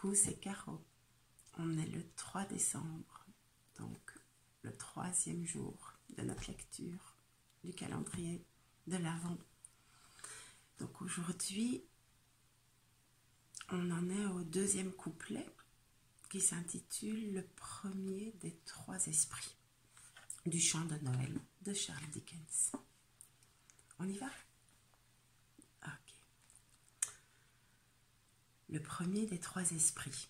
Coucou, c'est Caro. On est le 3 décembre, donc le 3e jour de notre lecture du calendrier de l'Avent. Donc aujourd'hui, on en est au 2e couplet qui s'intitule « Le premier des 3 esprits » du chant de Noël de Charles Dickens. On y va? Ok. Le premier des 3 esprits.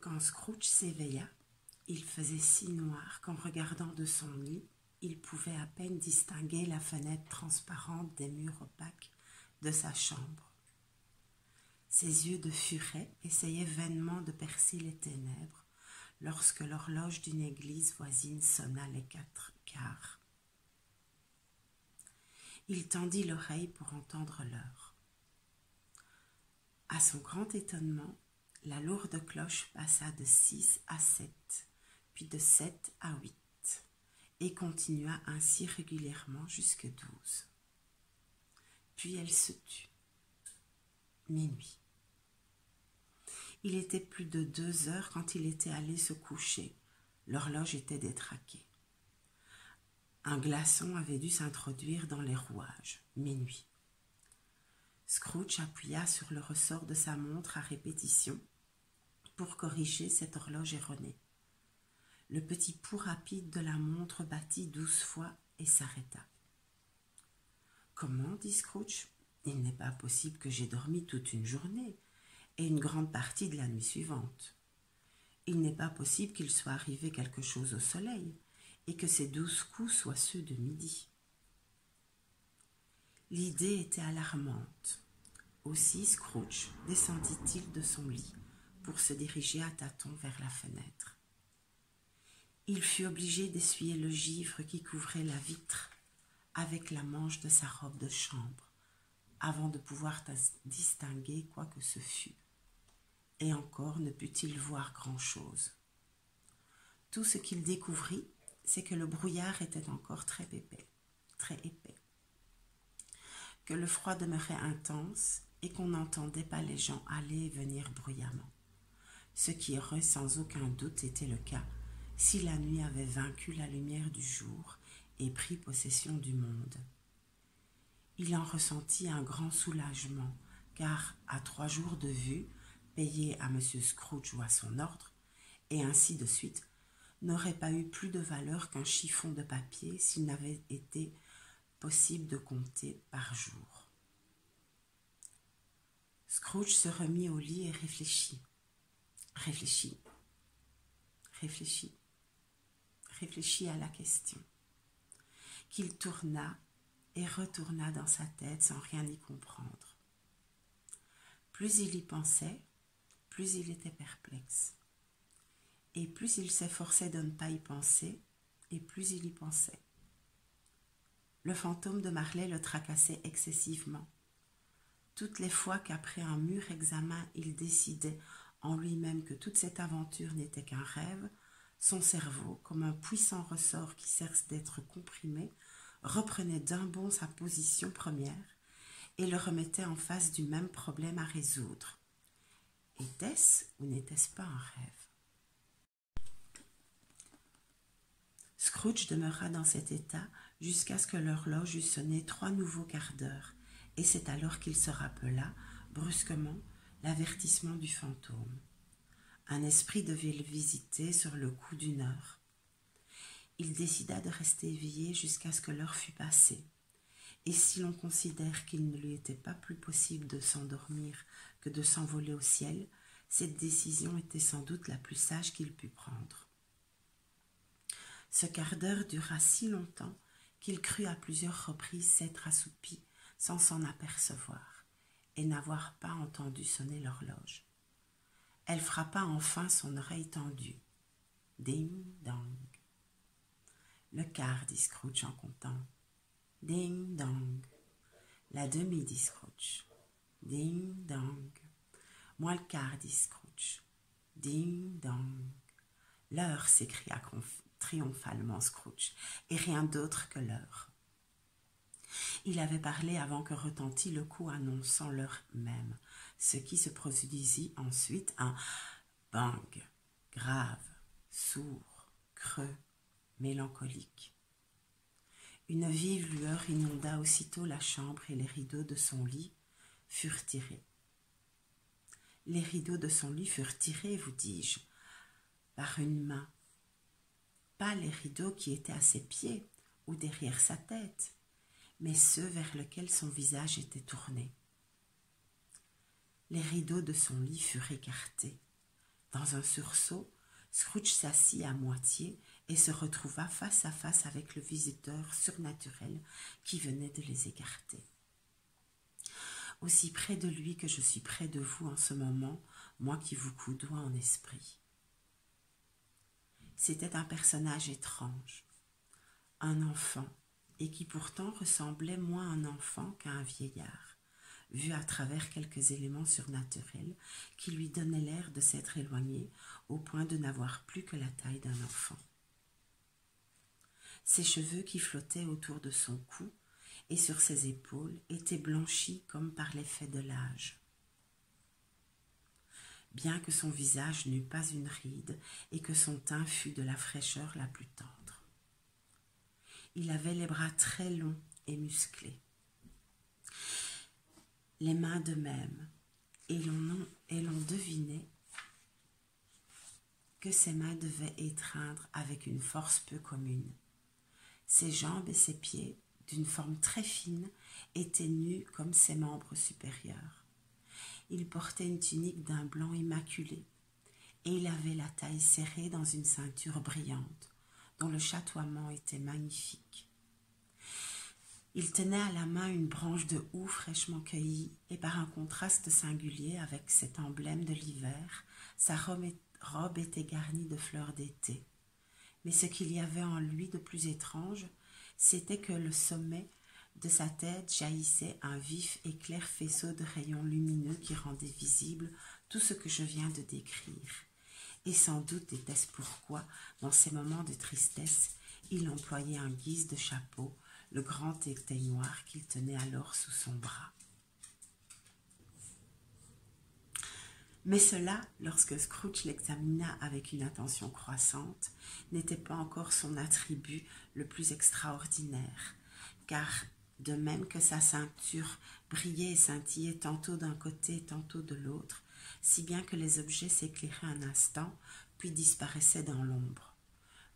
Quand Scrooge s'éveilla, il faisait si noir qu'en regardant de son lit, il pouvait à peine distinguer la fenêtre transparente des murs opaques de sa chambre. Ses yeux de furet essayaient vainement de percer les ténèbres lorsque l'horloge d'une église voisine sonna les 4 quarts. Il tendit l'oreille pour entendre l'heure. À son grand étonnement, la lourde cloche passa de 6 à 7, puis de 7 à 8, et continua ainsi régulièrement jusque 12. Puis elle se tut. Minuit. Il était plus de 2 heures quand il était allé se coucher. L'horloge était détraquée. Un glaçon avait dû s'introduire dans les rouages. Minuit. Scrooge appuya sur le ressort de sa montre à répétition pour corriger cette horloge erronée. Le petit pouls rapide de la montre battit 12 fois et s'arrêta. « Comment » dit Scrooge. « Il n'est pas possible que j'aie dormi toute une journée et une grande partie de la nuit suivante. Il n'est pas possible qu'il soit arrivé quelque chose au soleil et que ces 12 coups soient ceux de midi. » L'idée était alarmante. Aussi Scrooge descendit-il de son lit pour se diriger à tâtons vers la fenêtre. Il fut obligé d'essuyer le givre qui couvrait la vitre avec la manche de sa robe de chambre avant de pouvoir distinguer quoi que ce fût. Et encore ne put-il voir grand-chose. Tout ce qu'il découvrit, c'est que le brouillard était encore très épais, que le froid demeurait intense et qu'on n'entendait pas les gens aller et venir bruyamment. Ce qui aurait sans aucun doute été le cas si la nuit avait vaincu la lumière du jour et pris possession du monde. Il en ressentit un grand soulagement, car à 3 jours de vue, payé à M. Scrooge ou à son ordre, et ainsi de suite, n'aurait pas eu plus de valeur qu'un chiffon de papier s'il n'avait été possible de compter par jour. Scrooge se remit au lit et réfléchit à la question, qu'il tourna et retourna dans sa tête sans rien y comprendre. Plus il y pensait, plus il était perplexe. Et plus il s'efforçait de ne pas y penser, et plus il y pensait. Le fantôme de Marley le tracassait excessivement. Toutes les fois qu'après un mûr examen, il décidait en lui-même que toute cette aventure n'était qu'un rêve, son cerveau, comme un puissant ressort qui cesse d'être comprimé, reprenait d'un bond sa position première et le remettait en face du même problème à résoudre. Était-ce ou n'était-ce pas un rêve? Scrooge demeura dans cet état jusqu'à ce que l'horloge eût sonné 3 nouveaux quarts d'heure, et c'est alors qu'il se rappela, brusquement, l'avertissement du fantôme. Un esprit devait le visiter sur le coup d'1 heure. Il décida de rester éveillé jusqu'à ce que l'heure fût passée. Et si l'on considère qu'il ne lui était pas plus possible de s'endormir que de s'envoler au ciel, cette décision était sans doute la plus sage qu'il pût prendre. Ce quart d'heure dura si longtemps qu'il crut à plusieurs reprises s'être assoupi sans s'en apercevoir et n'avoir pas entendu sonner l'horloge. Elle frappa enfin son oreille tendue. Ding dong. Le quart, dit Scrooge en comptant. Ding dong. La demi, dit Scrooge. Ding dong. Moins le quart, dit Scrooge. Ding dong. L'heure, s'écria triomphalement Scrooge, et rien d'autre que l'heure. Il avait parlé avant que retentît le coup annonçant l'heure même. ce qui se produisit ensuite un bang, grave, sourd, creux, mélancolique. Une vive lueur inonda aussitôt la chambre et les rideaux de son lit furent tirés. Les rideaux de son lit furent tirés, vous dis-je, par une main. Pas les rideaux qui étaient à ses pieds ou derrière sa tête, mais ceux vers lesquels son visage était tourné. Les rideaux de son lit furent écartés. Dans un sursaut, Scrooge s'assit à moitié et se retrouva face à face avec le visiteur surnaturel qui venait de les écarter. Aussi près de lui que je suis près de vous en ce moment, moi qui vous coudoie en esprit. C'était un personnage étrange, un enfant, et qui pourtant ressemblait moins à un enfant qu'à un vieillard, vu à travers quelques éléments surnaturels qui lui donnaient l'air de s'être éloigné au point de n'avoir plus que la taille d'un enfant. Ses cheveux qui flottaient autour de son cou et sur ses épaules étaient blanchis comme par l'effet de l'âge. Bien que son visage n'eût pas une ride et que son teint fût de la fraîcheur la plus tendre. Il avait les bras très longs et musclés, les mains de même, et l'on devinait que ses mains devaient étreindre avec une force peu commune. Ses jambes et ses pieds, d'une forme très fine, étaient nus comme ses membres supérieurs. Il portait une tunique d'un blanc immaculé, et il avait la taille serrée dans une ceinture brillante, dont le chatoiement était magnifique. Il tenait à la main une branche de houx fraîchement cueillie, et par un contraste singulier avec cet emblème de l'hiver, sa robe était garnie de fleurs d'été. Mais ce qu'il y avait en lui de plus étrange, c'était que le sommet de sa tête jaillissait un vif et clair faisceau de rayons lumineux qui rendait visible tout ce que je viens de décrire. Et sans doute était-ce pourquoi, dans ces moments de tristesse, il employait en guise de chapeau le grand étai noir qu'il tenait alors sous son bras. Mais cela, lorsque Scrooge l'examina avec une attention croissante, n'était pas encore son attribut le plus extraordinaire, car de même que sa ceinture brillait et scintillait tantôt d'un côté, tantôt de l'autre, si bien que les objets s'éclairaient un instant, puis disparaissaient dans l'ombre.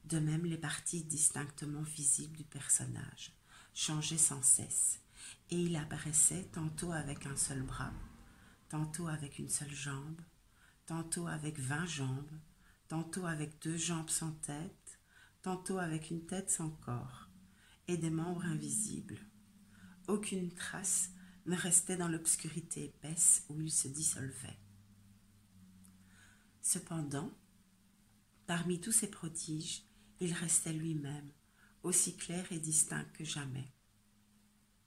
De même, les parties distinctement visibles du personnage changeaient sans cesse, et il apparaissait tantôt avec un seul bras, tantôt avec une seule jambe, tantôt avec 20 jambes, tantôt avec 2 jambes sans tête, tantôt avec une tête sans corps, et des membres invisibles. Aucune trace ne restait dans l'obscurité épaisse où il se dissolvait. Cependant, parmi tous ces prodiges, il restait lui-même, aussi clair et distinct que jamais.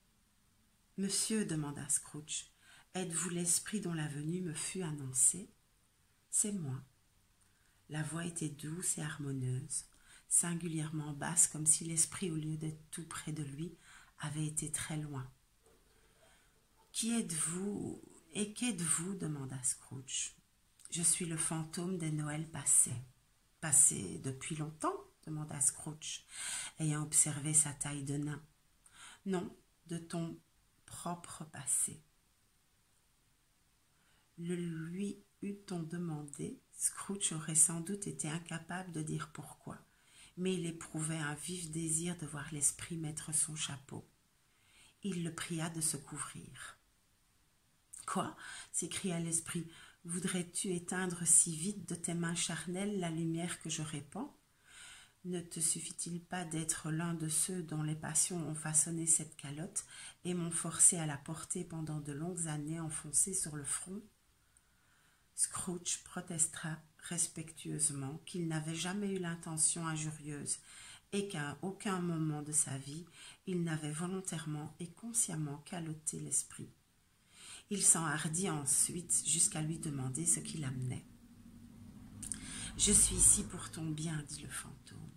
« Monsieur, demanda Scrooge, êtes-vous l'esprit dont la venue me fut annoncée ? » ?»« C'est moi. » La voix était douce et harmonieuse, singulièrement basse, comme si l'esprit, au lieu d'être tout près de lui, avait été très loin. « Qui êtes-vous et qu'êtes-vous ? Demanda Scrooge. « Je suis le fantôme des Noëls passés. »« Passés depuis longtemps ? Demanda Scrooge, ayant observé sa taille de nain. « Non, de ton propre passé. » Le lui eût-on demandé, Scrooge aurait sans doute été incapable de dire pourquoi, mais il éprouvait un vif désir de voir l'esprit mettre son chapeau. Il le pria de se couvrir. « Quoi ?» s'écria l'esprit. « Voudrais-tu éteindre si vite de tes mains charnelles la lumière que je répands ? Ne te suffit-il pas d'être l'un de ceux dont les passions ont façonné cette calotte et m'ont forcé à la porter pendant de longues années enfoncée sur le front ?» Scrooge protesta respectueusement qu'il n'avait jamais eu l'intention injurieuse et qu'à aucun moment de sa vie il n'avait volontairement et consciemment calotté l'esprit. Il s'enhardit ensuite jusqu'à lui demander ce qui l'amenait. « Je suis ici pour ton bien, dit le fantôme. »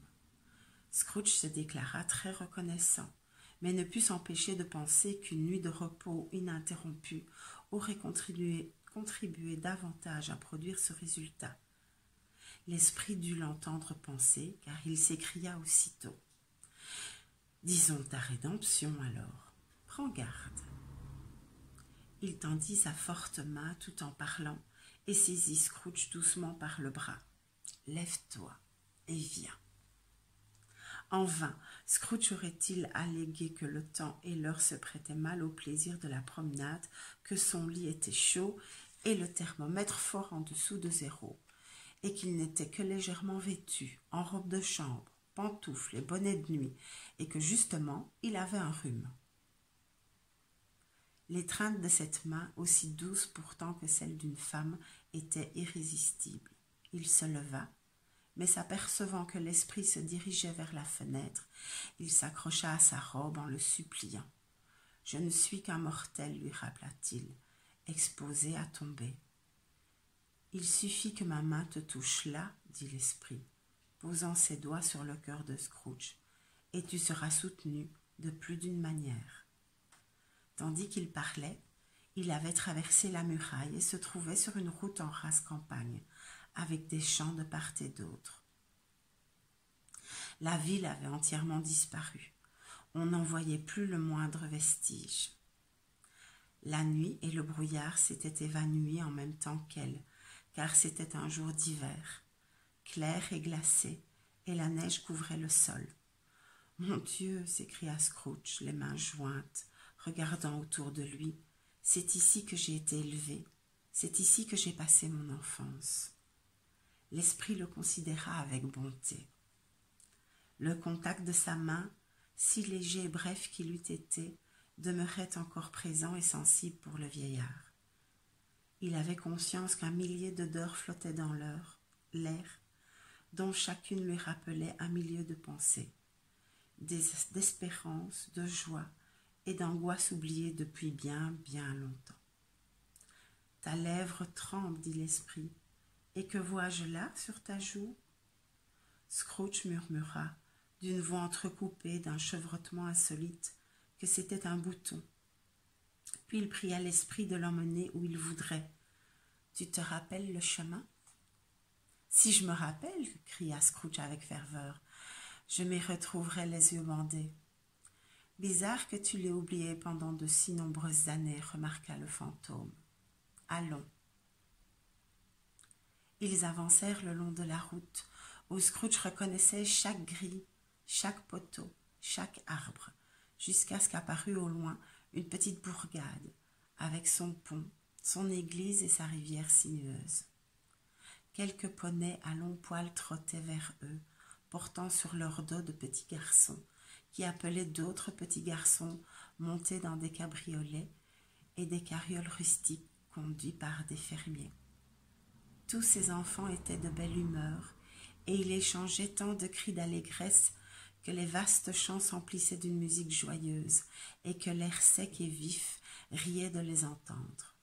Scrooge se déclara très reconnaissant, mais ne put s'empêcher de penser qu'une nuit de repos ininterrompue aurait contribué davantage à produire ce résultat. L'esprit dut l'entendre penser, car il s'écria aussitôt. « Disons ta rédemption alors, prends garde. » Il tendit sa forte main tout en parlant et saisit Scrooge doucement par le bras. « Lève-toi et viens. » En vain, Scrooge aurait-il allégué que le temps et l'heure se prêtaient mal au plaisir de la promenade, que son lit était chaud et le thermomètre fort en dessous de 0, et qu'il n'était que légèrement vêtu, en robe de chambre, pantoufles et bonnet de nuit, et que justement il avait un rhume. L'étreinte de cette main, aussi douce pourtant que celle d'une femme, était irrésistible. Il se leva, mais s'apercevant que l'esprit se dirigeait vers la fenêtre, il s'accrocha à sa robe en le suppliant. « Je ne suis qu'un mortel, lui rappela-t-il, exposé à tomber. »« Il suffit que ma main te touche là, dit l'esprit, posant ses doigts sur le cœur de Scrooge, et tu seras soutenu de plus d'une manière. » Tandis qu'il parlait, il avait traversé la muraille et se trouvait sur une route en rase campagne, avec des champs de part et d'autre. La ville avait entièrement disparu. On n'en voyait plus le moindre vestige. La nuit et le brouillard s'étaient évanouis en même temps qu'elle, car c'était un jour d'hiver, clair et glacé, et la neige couvrait le sol. « Mon Dieu !» s'écria Scrooge, les mains jointes, regardant autour de lui. « C'est ici que j'ai été élevé, c'est ici que j'ai passé mon enfance. » L'esprit le considéra avec bonté. Le contact de sa main, si léger et bref qu'il eût été, demeurait encore présent et sensible pour le vieillard. Il avait conscience qu'un millier d'odeurs flottaient dans l'air, dont chacune lui rappelait un milieu de pensées, d'espérance, de joie et d'angoisse oubliées depuis bien, bien longtemps. « Ta lèvre tremble, dit l'esprit. Et que vois-je là sur ta joue ?» Scrooge murmura, d'une voix entrecoupée d'un chevrotement insolite, que c'était un bouton. Puis il pria l'esprit de l'emmener où il voudrait. « Tu te rappelles le chemin ?»« Si je me rappelle, » cria Scrooge avec ferveur, « je m'y retrouverai les yeux bandés. »« Bizarre que tu l'aies oublié pendant de si nombreuses années, » remarqua le fantôme. « Allons. » Ils avancèrent le long de la route, où Scrooge reconnaissait chaque grille, chaque poteau, chaque arbre, jusqu'à ce qu'apparut au loin une petite bourgade, avec son pont, son église et sa rivière sinueuse. Quelques poneys à longs poils trottaient vers eux, portant sur leur dos de petits garçons, qui appelaient d'autres petits garçons montés dans des cabriolets et des carrioles rustiques conduits par des fermiers. Tous ces enfants étaient de belle humeur, et il échangeait tant de cris d'allégresse que les vastes champs s'emplissaient d'une musique joyeuse, et que l'air sec et vif riait de les entendre.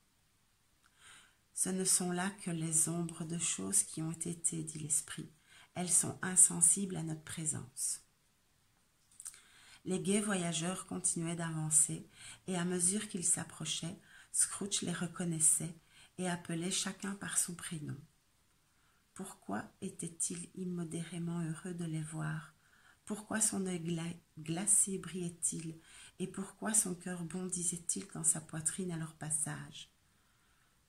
« Ce ne sont là que les ombres de choses qui ont été, dit l'esprit. Elles sont insensibles à notre présence. » Les gais voyageurs continuaient d'avancer, et à mesure qu'ils s'approchaient, Scrooge les reconnaissait et appelait chacun par son prénom. Pourquoi était-il immodérément heureux de les voir? Pourquoi son œil glacé brillait-il? Et pourquoi son cœur bondissait-il dans sa poitrine à leur passage?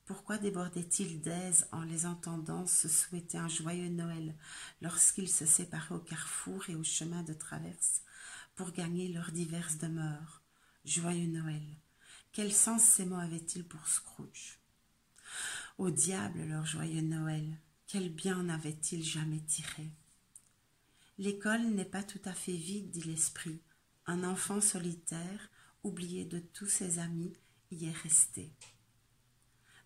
Pourquoi débordait-il d'aise en les entendant se souhaiter un joyeux Noël lorsqu'ils se séparaient au carrefour et au chemin de traverse pour gagner leurs diverses demeures? Joyeux Noël! Quel sens ces mots avaient-ils pour Scrooge? Au diable leur joyeux Noël! Quel bien en avait-il jamais tiré? L'école n'est pas tout à fait vide, dit l'esprit. Un enfant solitaire, oublié de tous ses amis, y est resté.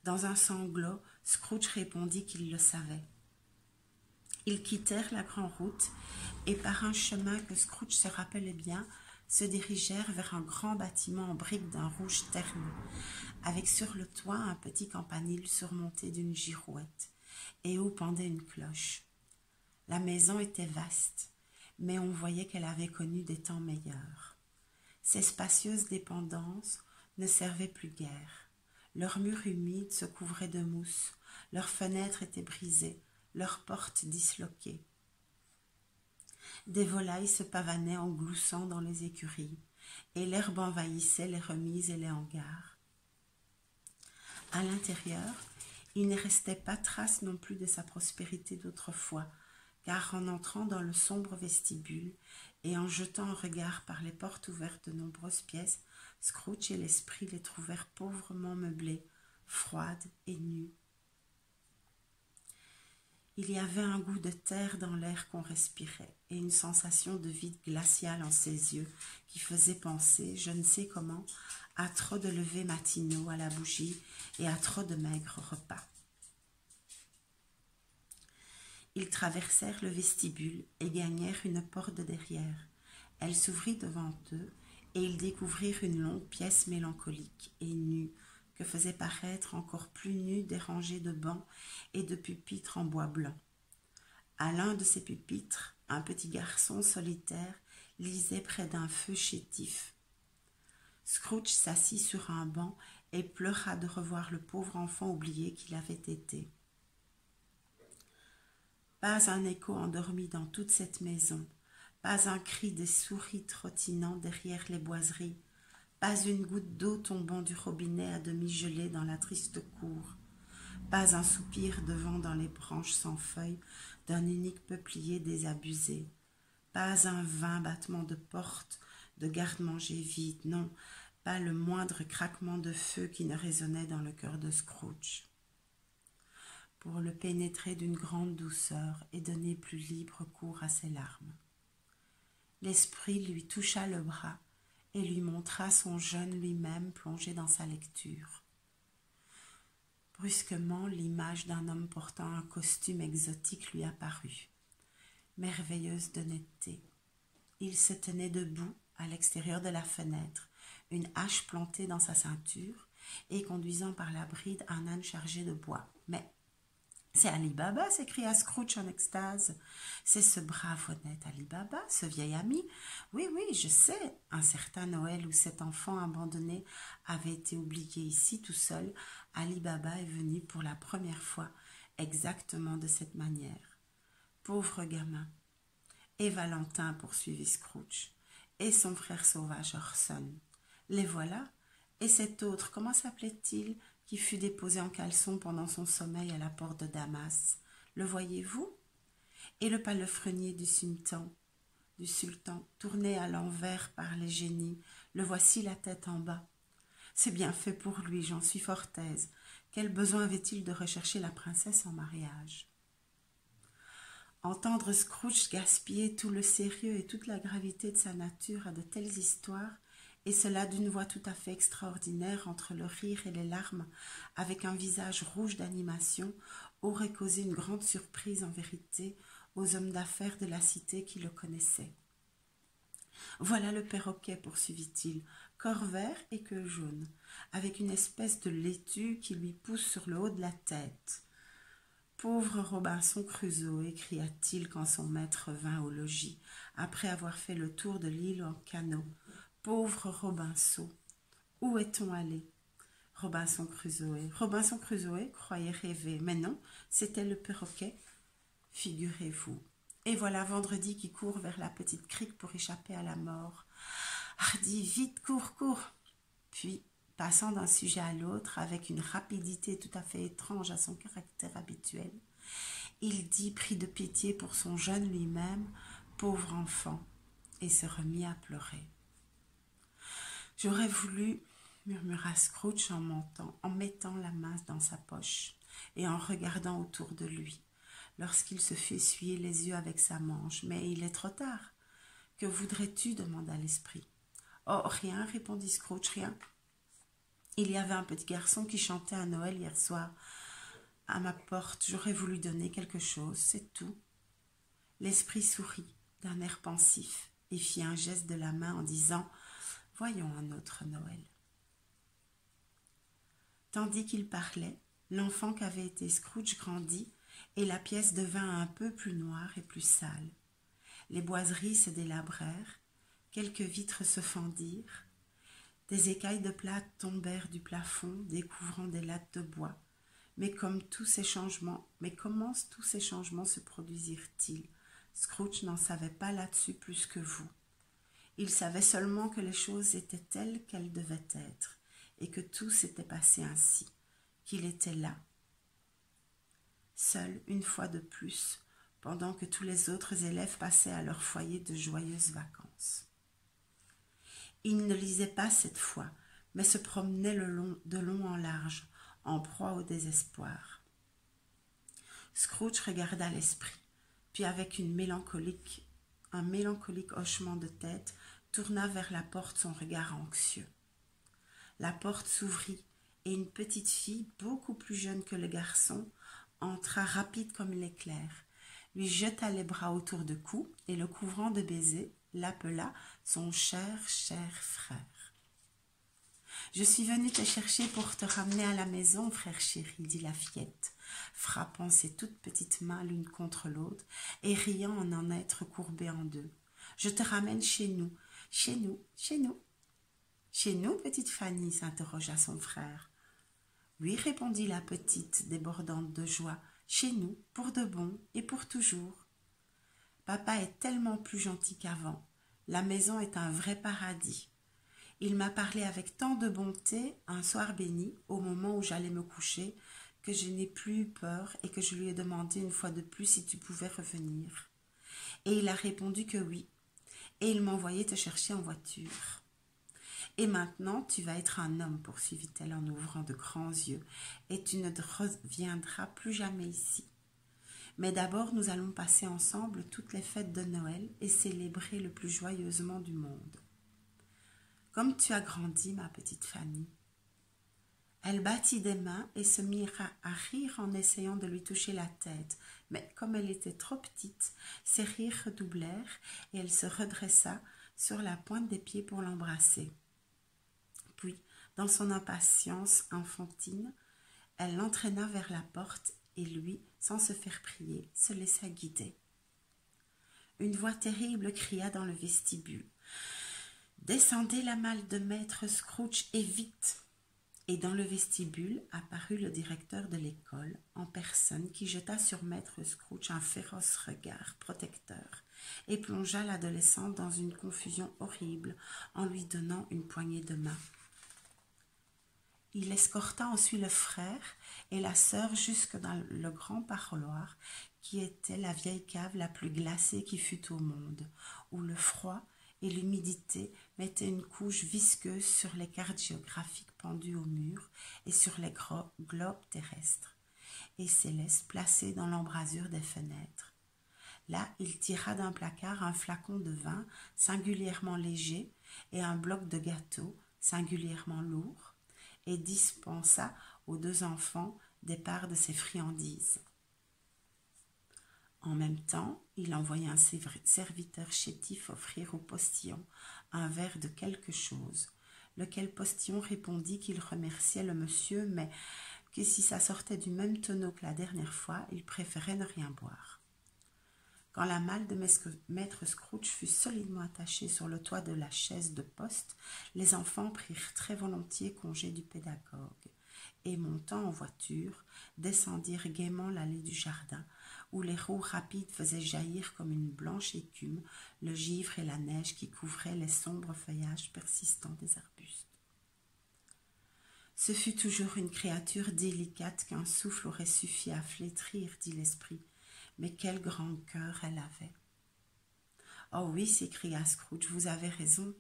Dans un sanglot, Scrooge répondit qu'il le savait. Ils quittèrent la grande route et par un chemin que Scrooge se rappelait bien, se dirigèrent vers un grand bâtiment en briques d'un rouge terne, avec sur le toit un petit campanile surmonté d'une girouette, et où pendait une cloche. La maison était vaste, mais on voyait qu'elle avait connu des temps meilleurs. Ses spacieuses dépendances ne servaient plus guère. Leurs murs humides se couvraient de mousse, leurs fenêtres étaient brisées, leurs portes disloquées. Des volailles se pavanaient en gloussant dans les écuries, et l'herbe envahissait les remises et les hangars. À l'intérieur, il ne restait pas trace non plus de sa prospérité d'autrefois, car en entrant dans le sombre vestibule et en jetant un regard par les portes ouvertes de nombreuses pièces, Scrooge et l'esprit les trouvèrent pauvrement meublées, froides et nues. Il y avait un goût de terre dans l'air qu'on respirait et une sensation de vide glacial en ses yeux qui faisait penser, je ne sais comment, à trop de levers matinaux à la bougie et à trop de maigres repas. Ils traversèrent le vestibule et gagnèrent une porte de derrière. Elle s'ouvrit devant eux et ils découvrirent une longue pièce mélancolique et nue que faisaient paraître encore plus nus des rangées de bancs et de pupitres en bois blanc. À l'un de ces pupitres, un petit garçon solitaire lisait près d'un feu chétif. Scrooge s'assit sur un banc et pleura de revoir le pauvre enfant oublié qu'il avait été. Pas un écho endormi dans toute cette maison, pas un cri des souris trottinant derrière les boiseries, pas une goutte d'eau tombant du robinet à demi gelé dans la triste cour, pas un soupir de vent dans les branches sans feuilles d'un unique peuplier désabusé, pas un vain battement de porte, de garde-manger vide, non, pas le moindre craquement de feu qui ne résonnait dans le cœur de Scrooge. Pour le pénétrer d'une grande douceur et donner plus libre cours à ses larmes. L'esprit lui toucha le bras et lui montra son jeune lui-même plongé dans sa lecture. Brusquement, l'image d'un homme portant un costume exotique lui apparut, merveilleuse de netteté. Il se tenait debout à l'extérieur de la fenêtre, une hache plantée dans sa ceinture et conduisant par la bride un âne chargé de bois. « Mais c'est Ali Baba !» s'écria Scrooge en extase. « C'est ce brave honnête Ali Baba, ce vieil ami. Oui, oui, je sais, un certain Noël où cet enfant abandonné avait été oublié ici tout seul, Ali Baba est venu pour la première fois, exactement de cette manière. Pauvre gamin. Et Valentin, poursuivit Scrooge, et son frère sauvage Orson. Les voilà. Et cet autre, comment s'appelait-il, qui fut déposé en caleçon pendant son sommeil à la porte de Damas. Le voyez-vous? Et le palefrenier du sultan, tourné à l'envers par les génies, le voici la tête en bas. C'est bien fait pour lui, j'en suis fort aise. Quel besoin avait-il de rechercher la princesse en mariage? Entendre Scrooge gaspiller tout le sérieux et toute la gravité de sa nature à de telles histoires, et cela d'une voix tout à fait extraordinaire entre le rire et les larmes, avec un visage rouge d'animation, aurait causé une grande surprise en vérité aux hommes d'affaires de la cité qui le connaissaient. « Voilà le perroquet, poursuivit-il, corps vert et queue jaune, avec une espèce de laitue qui lui pousse sur le haut de la tête. Pauvre Robinson Crusoe, cria-t-il quand son maître vint au logis, après avoir fait le tour de l'île en canot. Pauvre Robinson, où est-on allé? Robinson Crusoe croyait rêver, mais non, c'était le perroquet, figurez-vous. Et voilà Vendredi qui court vers la petite crique pour échapper à la mort. Hardi, vite, cours, cours. Puis, passant d'un sujet à l'autre avec une rapidité tout à fait étrange à son caractère habituel, il dit, pris de pitié pour son jeune lui-même, pauvre enfant, et se remit à pleurer. « J'aurais voulu, » murmura Scrooge en mettant la main dans sa poche et en regardant autour de lui, lorsqu'il se fut essuyer les yeux avec sa manche. « Mais il est trop tard. Que voudrais-tu » demanda l'esprit. « Oh, rien, » répondit Scrooge, « rien. Il y avait un petit garçon qui chantait à Noël hier soir à ma porte. J'aurais voulu donner quelque chose, c'est tout. » L'esprit sourit d'un air pensif et fit un geste de la main en disant « Voyons un autre Noël. » Tandis qu'il parlait, l'enfant qu'avait été Scrooge grandit et la pièce devint un peu plus noire et plus sale. Les boiseries se délabrèrent, quelques vitres se fendirent, Des écailles de plâtre tombèrent du plafond, découvrant des lattes de bois. Mais comment tous ces changements se produisirent-ils? Scrooge n'en savait pas là-dessus plus que vous. Il savait seulement que les choses étaient telles qu'elles devaient être, et que tout s'était passé ainsi, qu'il était là, seul une fois de plus, pendant que tous les autres élèves passaient à leur foyer de joyeuses vacances. Il ne lisait pas cette fois, mais se promenait de long en large, en proie au désespoir. Scrooge regarda l'esprit, puis avec un mélancolique hochement de tête, tourna vers la porte son regard anxieux. La porte s'ouvrit, et une petite fille, beaucoup plus jeune que le garçon, entra rapide comme l'éclair, lui jeta les bras autour de cou et le couvrant de baisers, l'appela son cher frère. « Je suis venue te chercher pour te ramener à la maison, frère chéri, dit la fillette, frappant ses toutes petites mains l'une contre l'autre et riant en être courbée en deux. Je te ramène chez nous, chez nous, chez nous. Chez nous, petite Fanny, s'interrogea son frère. Oui, répondit la petite, débordante de joie, chez nous, pour de bon et pour toujours. Papa est tellement plus gentil qu'avant. La maison est un vrai paradis. Il m'a parlé avec tant de bonté un soir béni, au moment où j'allais me coucher, que je n'ai plus eu peur et que je lui ai demandé une fois de plus si tu pouvais revenir. Et il a répondu que oui, et il m'envoyait te chercher en voiture. Et maintenant, tu vas être un homme, poursuivit-elle en ouvrant de grands yeux, et tu ne reviendras plus jamais ici. Mais d'abord, nous allons passer ensemble toutes les fêtes de Noël et célébrer le plus joyeusement du monde. Comme tu as grandi, ma petite Fanny. Elle battit des mains et se mit à rire en essayant de lui toucher la tête, mais comme elle était trop petite, ses rires redoublèrent et elle se redressa sur la pointe des pieds pour l'embrasser. Puis, dans son impatience enfantine, elle l'entraîna vers la porte et lui, sans se faire prier, se laissa guider. Une voix terrible cria dans le vestibule. « Descendez la malle de maître Scrooge et vite !» Et dans le vestibule apparut le directeur de l'école en personne qui jeta sur maître Scrooge un féroce regard protecteur et plongea l'adolescente dans une confusion horrible en lui donnant une poignée de main. Il escorta ensuite le frère et la sœur jusque dans le grand parloir qui était la vieille cave la plus glacée qui fût au monde, où le froid et l'humidité mettaient une couche visqueuse sur les cartes géographiques pendues au mur et sur les globes terrestres et célestes placés dans l'embrasure des fenêtres. Là, il tira d'un placard un flacon de vin singulièrement léger et un bloc de gâteau singulièrement lourd et dispensa aux deux enfants des parts de ses friandises. En même temps, il envoya un serviteur chétif offrir au postillon un verre de quelque chose, lequel postillon répondit qu'il remerciait le monsieur, mais que si ça sortait du même tonneau que la dernière fois, il préférait ne rien boire. Quand la malle de maître Scrooge fut solidement attachée sur le toit de la chaise de poste, les enfants prirent très volontiers congé du pédagogue et, montant en voiture, descendirent gaiement l'allée du jardin, où les roues rapides faisaient jaillir comme une blanche écume le givre et la neige qui couvraient les sombres feuillages persistants des arbustes. Ce fut toujours une créature délicate qu'un souffle aurait suffi à flétrir, dit l'esprit, mais quel grand cœur elle avait. « Oh oui, s'écria Scrooge, vous avez raison.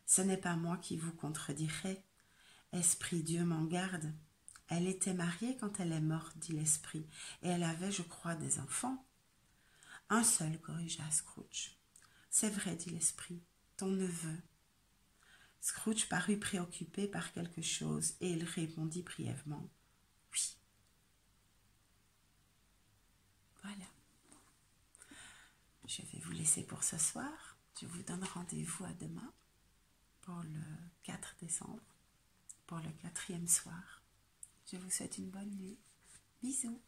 Ce n'est pas moi qui vous contredirai. Esprit, Dieu m'en garde. Elle était mariée quand elle est morte, dit l'esprit, et elle avait, je crois, des enfants. Un seul, corrigea Scrooge. C'est vrai, dit l'esprit, ton neveu. Scrooge parut préoccupé par quelque chose, et il répondit brièvement, oui. Voilà. Je vais vous laisser pour ce soir. Je vous donne rendez-vous à demain pour le 4 décembre, pour le 4e soir. Je vous souhaite une bonne nuit. Bisous.